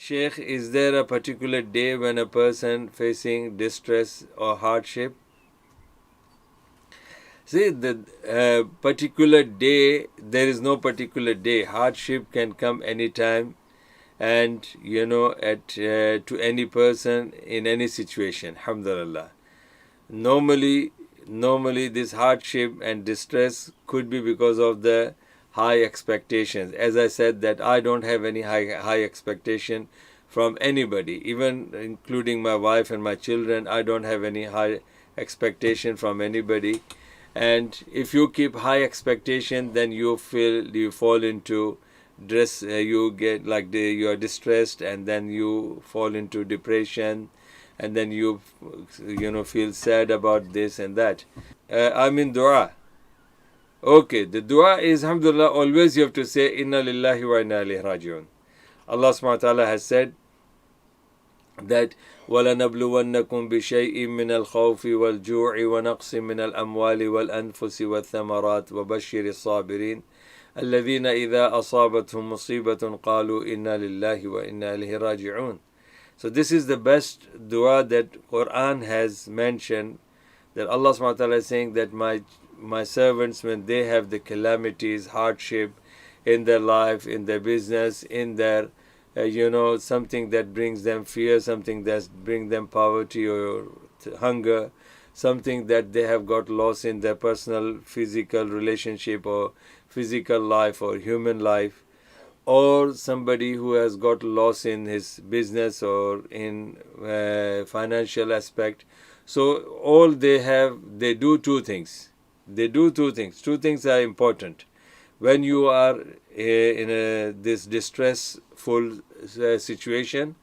Sheikh, is there a particular day when a person facing distress or hardship? See, the particular day, there is no particular day. Hardship can come anytime and, to any person in any situation. Alhamdulillah. Normally, normally this hardship and distress could be because of the high expectations. As I said, that I don't have any high expectation from anybody, even including my wife and my children. I don't have any high expectation from anybody. And if you keep high expectation, then you fall into you get like you are distressed, and then you fall into depression, and then you feel sad about this and that. I'm in dua. Okay, the dua is, alhamdulillah, always you have to say inna lillahi wa inna ilayhi raji'un. Allah subhanahu wa ta'ala has said that وَلَنَبْلُوَنَّكُمْ بِشَيْءٍ مِّنَ الْخَوْفِ وَالْجُوعِ وَنَقْصٍ مِّنَ الْأَمْوَالِ وَالْأَنفُسِ وَالثَّمَرَاتِ وَبَشِّرِ الصَّابِرِينَ الَّذِينَ إِذَا أَصَابَتْهُمْ مُصِيبَةٌ قَالُوا إِنَّا لِلَّهِ وَإِنَّا إِلَيْهِ راجعون. So this is the best dua that Quran has mentioned, that Allah subhanahu wa ta'ala is saying that my servants, when they have the calamities, hardship in their life, in their business, in their something that brings them fear, something that brings them poverty or hunger, something that they have got lost in their personal physical relationship or physical life or human life, or somebody who has got lost in his business or in financial aspect. So all they do two things. They do two things. Two things are important. When you are in this distressful situation,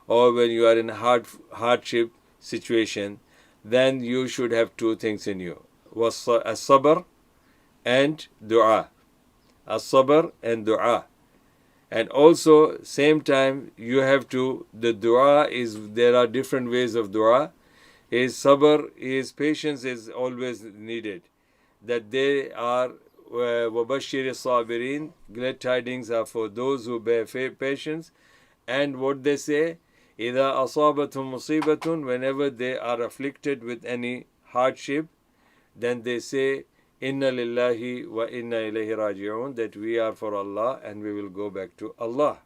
or when you are in a hardship situation, then you should have two things in you: as-sabr and dua. As-sabr and dua. And also, same time, you have to, the dua is, there are different ways of dua. Is sabr, is patience is always needed. That they are وَبَشِّرِ الصَّابِرِينَ, glad tidings are for those who bear patience. And what they say, إِذَا أَصَابَتْهُمْ مُصِيبَةٌ, whenever they are afflicted with any hardship, then they say, إِنَّ لِلَّهِ وَإِنَّا إِلَيْهِ راجعون, that we are for Allah and we will go back to Allah.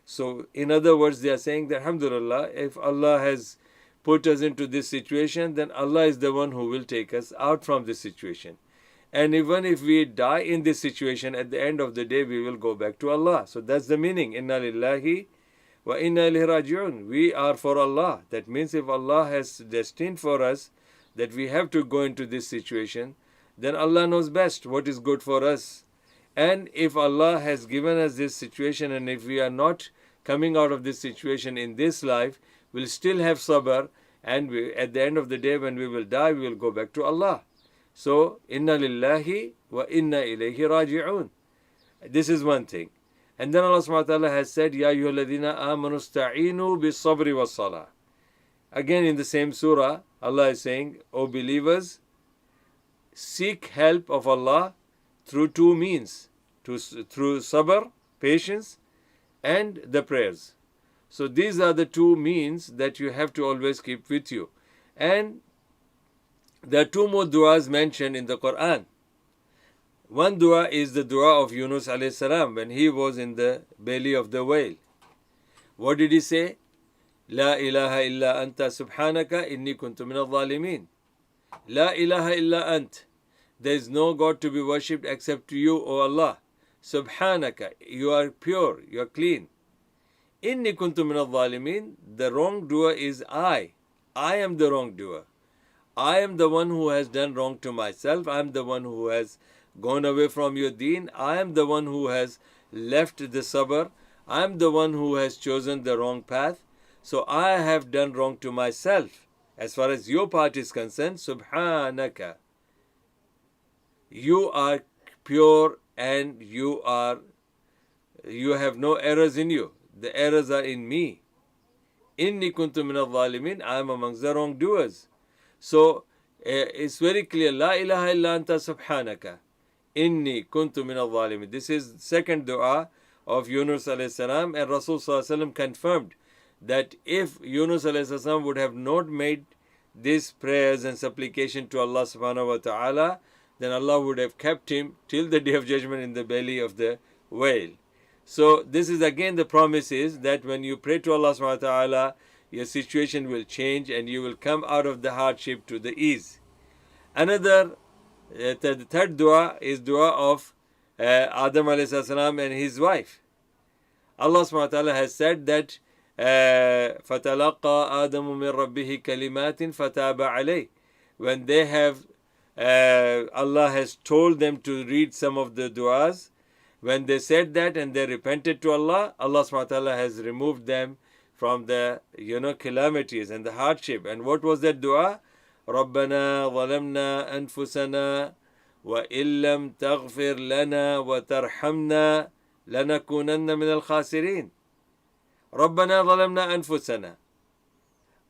So in other words, they are saying that, alhamdulillah, if Allah has put us into this situation, then Allah is the one who will take us out from this situation. And even if we die in this situation, at the end of the day, we will go back to Allah. So that's the meaning. Inna lillahi wa inna ilayhi raji'un. We are for Allah. That means if Allah has destined for us that we have to go into this situation, then Allah knows best what is good for us. And if Allah has given us this situation, and if we are not coming out of this situation in this life, we'll still have sabr. And at the end of the day, when we will die, we will go back to Allah. So, inna lillahi wa inna ilayhi raji'un. This is one thing. And then Allah subhanahu wa ta'ala has said, Ya ayyuhalladhina amanu sta'inu bis sabri was salah. Again in the same surah, Allah is saying, O believers, seek help of Allah through two means. Through sabr, patience, and the prayers. So these are the two means that you have to always keep with you. And there are two more du'as mentioned in the Quran. One dua is the dua of Yunus alayhi salam when he was in the belly of the whale. What did he say? La ilaha illa anta subhanaka inni kuntu min al-zalimin. La ilaha illa ant. There is no God to be worshipped except you, O Allah. Subhanaka. You are pure. You are clean. Inni kuntu min al-zalimin. The wrongdoer is I. I am the wrongdoer. I am the one who has done wrong to myself. I am the one who has gone away from your deen. I am the one who has left the sabr. I am the one who has chosen the wrong path. So I have done wrong to myself. As far as your part is concerned, subhanaka. You are pure and you have no errors in you. The errors are in me. Inni kuntu min al-zalimin. I am amongst the wrongdoers. So it's very clear. La ilaha illa anta subhanaka. Inni kuntu min al-zalimin. This is second dua of Yunus alayhi salam, and Rasul sallallahu alaihi wasallam confirmed that if Yunus alayhi salam would have not made these prayers and supplication to Allah subhanahu wa ta'ala, then Allah would have kept him till the day of judgment in the belly of the whale. So this is again the promise is that when you pray to Allah subhanahu wa ta'ala, your situation will change and you will come out of the hardship to the ease. Another, the third dua is dua of Adam alayhi salam and his wife. Allah subhanahu wa ta'ala has said that فَتَلَقَّى آدَمُ مِنْ رَبِّهِ كَلِمَاتٍ فَتَابَ عَلَيْهِ. When they have, Allah has told them to read some of the du'as. When they said that and they repented to Allah, Allah subhanahu wa ta'ala has removed them from the calamities and the hardship. And what was that dua? رَبَّنَا ظَلَمْنَا أَنفُسَنَا وَإِن لَّمْ تَغْفِرْ لَنَا وَتَرْحَمْنَا لَنَكُونَنَّ مِنَ الْخَاسِرِينَ. رَبَّنَا ظَلَمْنَا أَنفُسَنَا.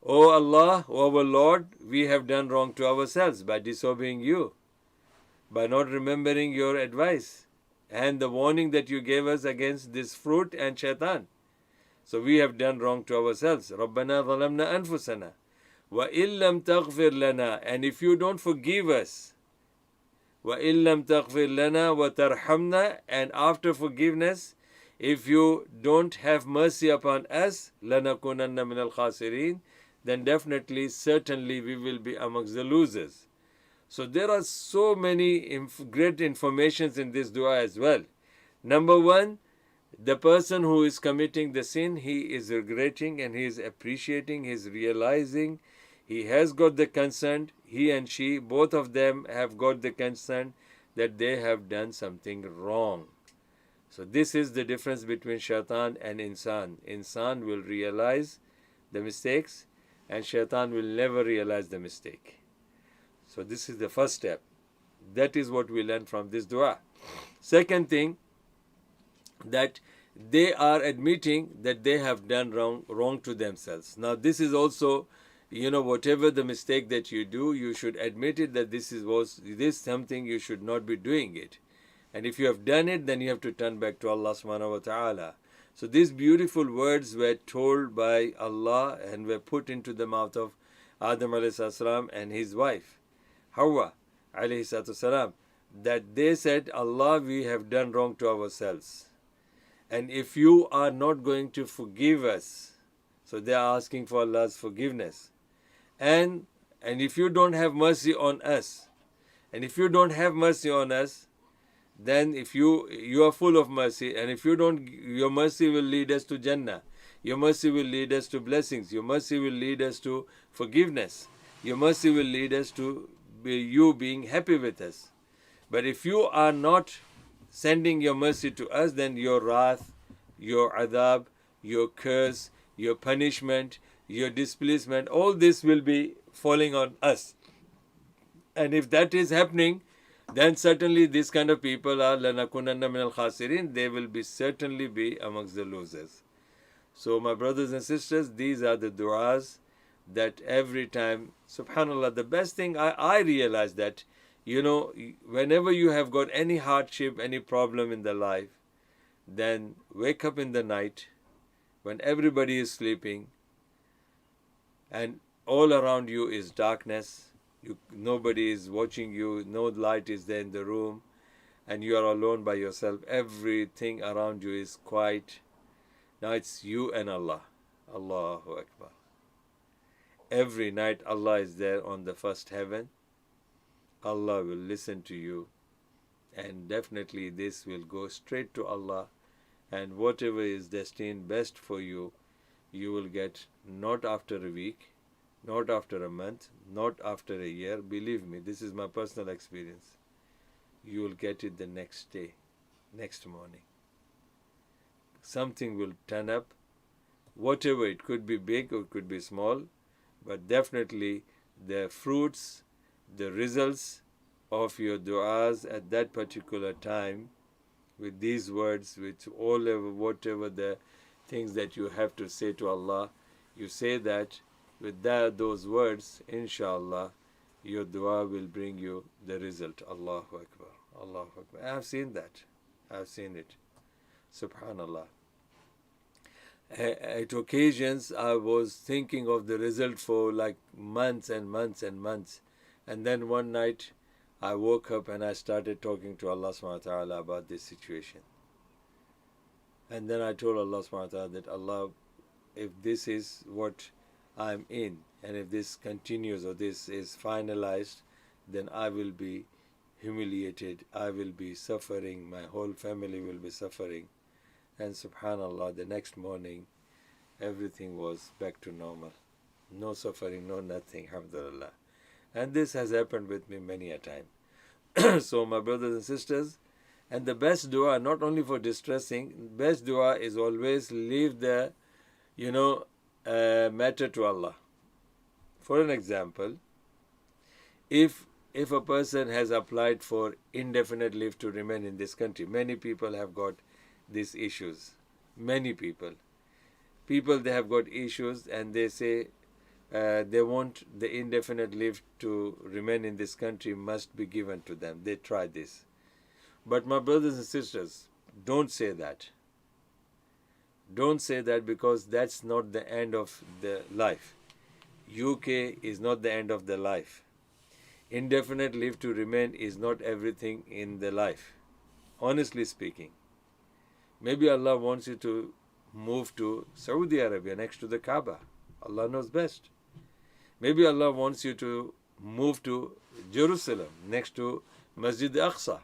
O Allah, O our Lord, we have done wrong to ourselves by disobeying you, by not remembering your advice and the warning that you gave us against this fruit and shaitan. So we have done wrong to ourselves. رَبَّنَا ظَلَمْنَا أَنفُسَنَا وَإِن لَّمْ تَغْفِرْ لَنَا. And if you don't forgive us, وَإِن لَّمْ تَغْفِرْ لَنَا وَتَرْحَمْنَا, and after forgiveness, if you don't have mercy upon us, لَنَكُونَنَّ مِنَ الْخَاسِرِينَ, then definitely, certainly we will be amongst the losers. So there are so many great informations in this dua as well. Number one, the person who is committing the sin, he is regretting and he is appreciating, he is realizing, he has got the consent, he and she, both of them have got the consent that they have done something wrong. So this is the difference between shaitan and insan. Insan will realize the mistakes and shaitan will never realize the mistake. So this is the first step. That is what we learn from this dua. Second thing, that they are admitting that they have done wrong to themselves. Now this is also, whatever the mistake that you do, you should admit it that this is something you should not be doing it. And if you have done it, then you have to turn back to Allah subhanahu wa ta'ala. So these beautiful words were told by Allah and were put into the mouth of Adam alayhi salam and his wife, Hawa alayhi salam, that they said, Allah, we have done wrong to ourselves. And if you are not going to forgive us, so they are asking for Allah's forgiveness. And if you don't have mercy on us, then if you are full of mercy, and if you don't, your mercy will lead us to Jannah. Your mercy will lead us to blessings. Your mercy will lead us to forgiveness. Your mercy will lead us to you being happy with us. But if you are not sending your mercy to us, then your wrath, your adab, your curse, your punishment, your displeasement, all this will be falling on us. And if that is happening, then certainly these kind of people are لَنَكُونَنَّ مِنَ الْخَاسِرِينَ. They will certainly be amongst the losers. So my brothers and sisters, these are the du'as that every time, subhanAllah, the best thing I realize that, whenever you have got any hardship, any problem in the life, then wake up in the night when everybody is sleeping and all around you is darkness. Nobody is watching you, no light is there in the room, and you are alone by yourself. Everything around you is quiet. Now it's you and Allah. Allahu Akbar. Every night Allah is there on the first heaven. Allah will listen to you, and definitely this will go straight to Allah, and whatever is destined best for you, you will get not after a week, not after a month, not after a year. Believe me, this is my personal experience. You will get it the next day, next morning. Something will turn up, whatever, it could be big or it could be small, but definitely the fruits, the results of your du'as at that particular time, with these words, with whatever the things that you have to say to Allah, you say that with those words, inshallah, your dua will bring you the result. Allahu Akbar. Allahu Akbar. I have seen that. I have seen it. Subhanallah. At occasions, I was thinking of the result for like months and months and months. And then one night, I woke up and I started talking to Allah subhanahu wa ta'ala about this situation. And then I told Allah subhanahu wa ta'ala that, Allah, if this is what I'm in, and if this continues or this is finalized, then I will be humiliated, I will be suffering, my whole family will be suffering. And subhanallah, the next morning, everything was back to normal. No suffering, no nothing, alhamdulillah. And this has happened with me many a time. So my brothers and sisters, and the best dua, not only for distressing, best dua is always leave the, matter to Allah. For an example, if a person has applied for indefinite leave to remain in this country, many people have got these issues. Many people, they have got issues and they say they want the indefinite leave to remain in this country must be given to them. They try this. But my brothers and sisters, don't say that. Don't say that, because that's not the end of the life. UK is not the end of the life. Indefinite leave to remain is not everything in the life. Honestly speaking. Maybe Allah wants you to move to Saudi Arabia next to the Kaaba. Allah knows best. Maybe Allah wants you to move to Jerusalem next to Masjid Aqsa.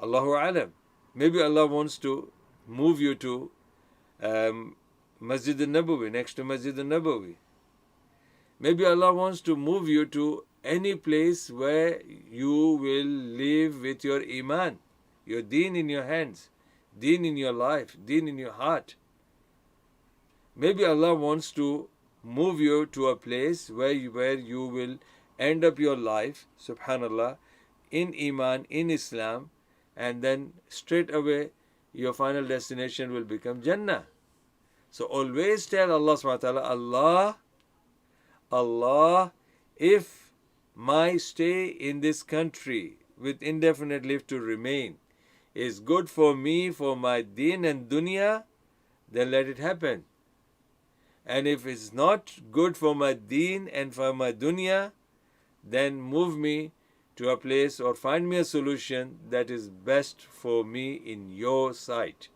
Allahu Alam. Maybe Allah wants to move you to Masjid al-Nabawi, next to Masjid al-Nabawi. Maybe Allah wants to move you to any place where you will live with your iman, your deen in your hands, deen in your life, deen in your heart. Maybe Allah wants to move you to a place where you will end up your life, subhanallah, in iman, in Islam, and then straight away your final destination will become Jannah. So always tell Allah subhanahu wa ta'ala, Allah, if my stay in this country with indefinite leave to remain is good for me, for my deen and dunya, then let it happen. And if it's not good for my deen and for my dunya, then move me to a place or find me a solution that is best for me in your sight.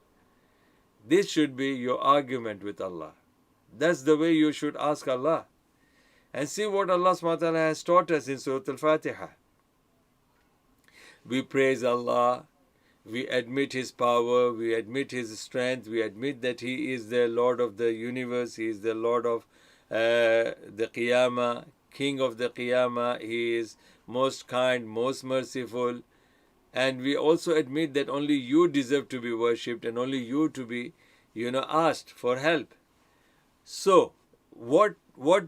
This should be your argument with Allah. That's the way you should ask Allah. And see what Allah subhanahu wa ta'ala has taught us in Surah Al-Fatiha. We praise Allah, we admit His power, we admit His strength, we admit that He is the Lord of the universe, He is the Lord of the Qiyamah, King of the Qiyamah, He is most kind, most merciful. And we also admit that only You deserve to be worshipped and only You to be, asked for help. So, what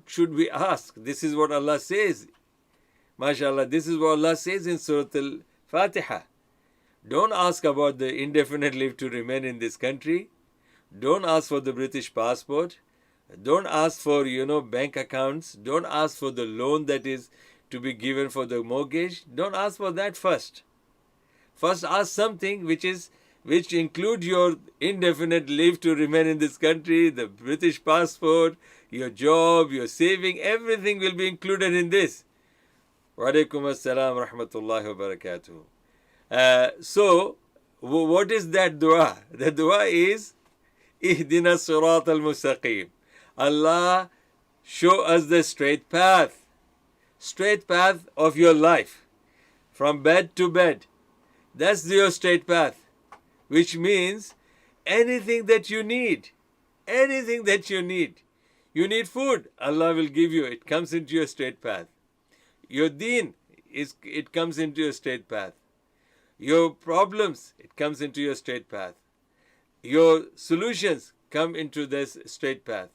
should we ask? This is what Allah says. MashaAllah, this is what Allah says in Surah Al-Fatiha. Don't ask about the indefinite leave to remain in this country. Don't ask for the British passport. Don't ask for, bank accounts. Don't ask for the loan that is to be given for the mortgage. Don't ask for that first. First ask something which include your indefinite leave to remain in this country, the British passport, your job, your saving, everything will be included in this. Wa alaikum assalam rahmatullahi wa barakatuh. So, what is that dua? The dua is, Ihdina surat al-mustaqim. Allah, show us the straight path of your life, from bed to bed. That's your straight path, which means anything that you need. You need food, Allah will give you. It comes into your straight path. Your deen, it comes into your straight path. Your problems, it comes into your straight path. Your solutions come into this straight path.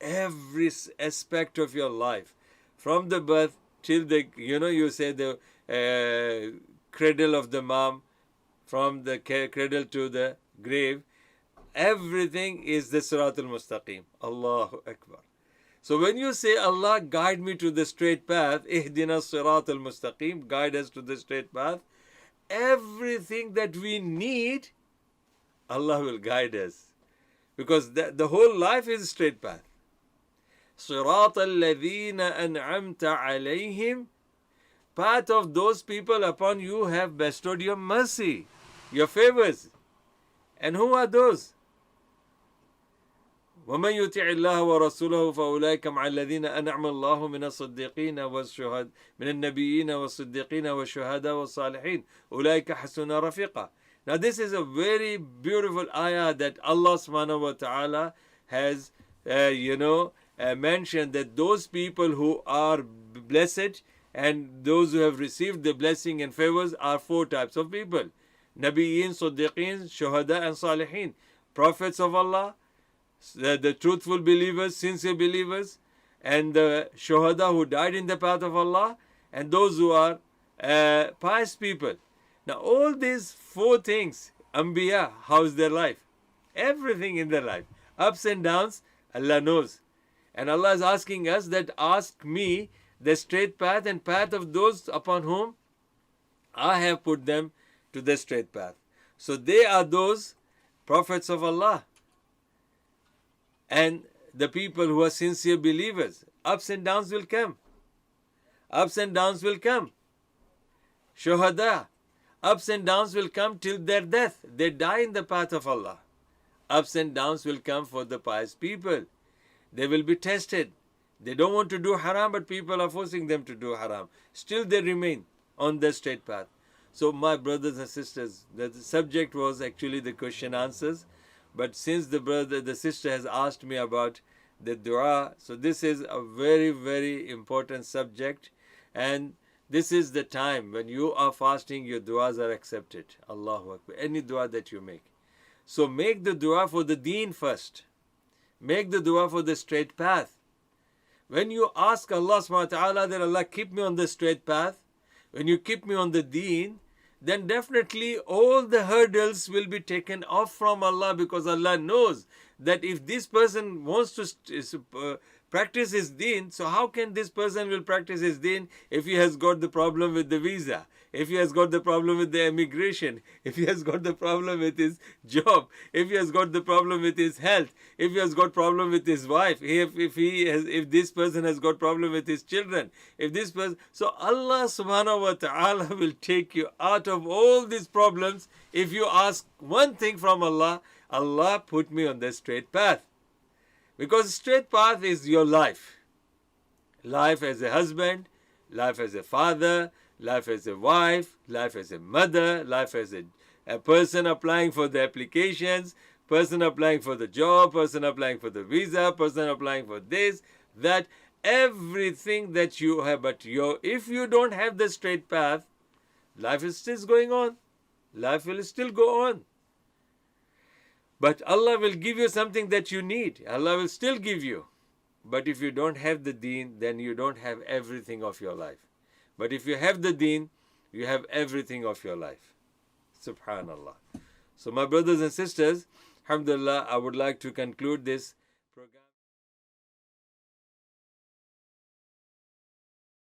Every aspect of your life, from the birth till the, you say the cradle of the mom, from the cradle to the grave, everything is the Sirat al-Mustaqim. Allahu Akbar. So when you say, Allah, guide me to the straight path, Ihdina Sirat al-Mustaqim, guide us to the straight path, everything that we need Allah will guide us. Because the whole life is a straight path. صِرَاطَ الَّذِينَ أَنْعَمْتَ عَلَيْهِمْ, path of those people upon you have bestowed your mercy, your favors. And who are those? وَمَنْ يُطِعِ اللَّهَ وَرَسُولَهُ فَأُولَٰئِكَ مَعَ الَّذِينَ أَنْعَمَ اللَّهُ مِنَ الصِّدِّيقِينَ وَالشُّهَدَاءِ مِنَ النَّبِيِّينَ وَالصِّدِّيقِينَ وَالشُّهَدَاءِ وَالصَّالِحِينَ أُولَٰئِكَ حَسُنَ رَفِيقًا. Now this is a very beautiful ayah that Allah subhanahu wa ta'ala has mentioned, that those people who are blessed and those who have received the blessing and favors are four types of people: Nabiyyin, Siddiqeen, Shuhada and Salihin. Prophets of Allah, the truthful believers, sincere believers, and the Shuhada who died in the path of Allah, and those who are pious people. Now all these four things, Anbiya, how's their life? Everything in their life, ups and downs, Allah knows. And Allah is asking us that ask me the straight path and path of those upon whom I have put them to the straight path. So they are those prophets of Allah and the people who are sincere believers. Ups and downs will come. Ups and downs will come. Shuhada, ups and downs will come till their death. They die in the path of Allah. Ups and downs will come for the pious people. They will be tested. They don't want to do haram, but people are forcing them to do haram. Still they remain on the straight path. So my brothers and sisters, the subject was actually the question answers. But since the sister has asked me about the dua, so this is a very, very important subject. And this is the time when you are fasting, your duas are accepted. Allahu Akbar. Any dua that you make. So make the dua for the deen first. Make the dua for the straight path. When you ask Allah subhanahu wa ta'ala that Allah keep me on the straight path, when you keep me on the deen, then definitely all the hurdles will be taken off from Allah, because Allah knows that if this person wants to practice his deen, so how can this person will practice his deen if he has got the problem with the visa, if he has got the problem with the immigration, if he has got the problem with his job, if he has got the problem with his health, if he has got problem with his wife, if this person has got problem with his children, if this person, so Allah subhanahu wa ta'ala will take you out of all these problems if you ask one thing from Allah: Allah, put me on the straight path. Because straight path is your life. Life as a husband, life as a father, life as a wife, life as a mother, life as a person applying for the applications, person applying for the job, person applying for the visa, person applying for this, that, everything that you have. But if you don't have the straight path, life is still going on. Life will still go on. But Allah will give you something that you need. Allah will still give you. But if you don't have the deen, then you don't have everything of your life. But if you have the deen, you have everything of your life. Subhanallah. So my brothers and sisters, alhamdulillah, I would like to conclude this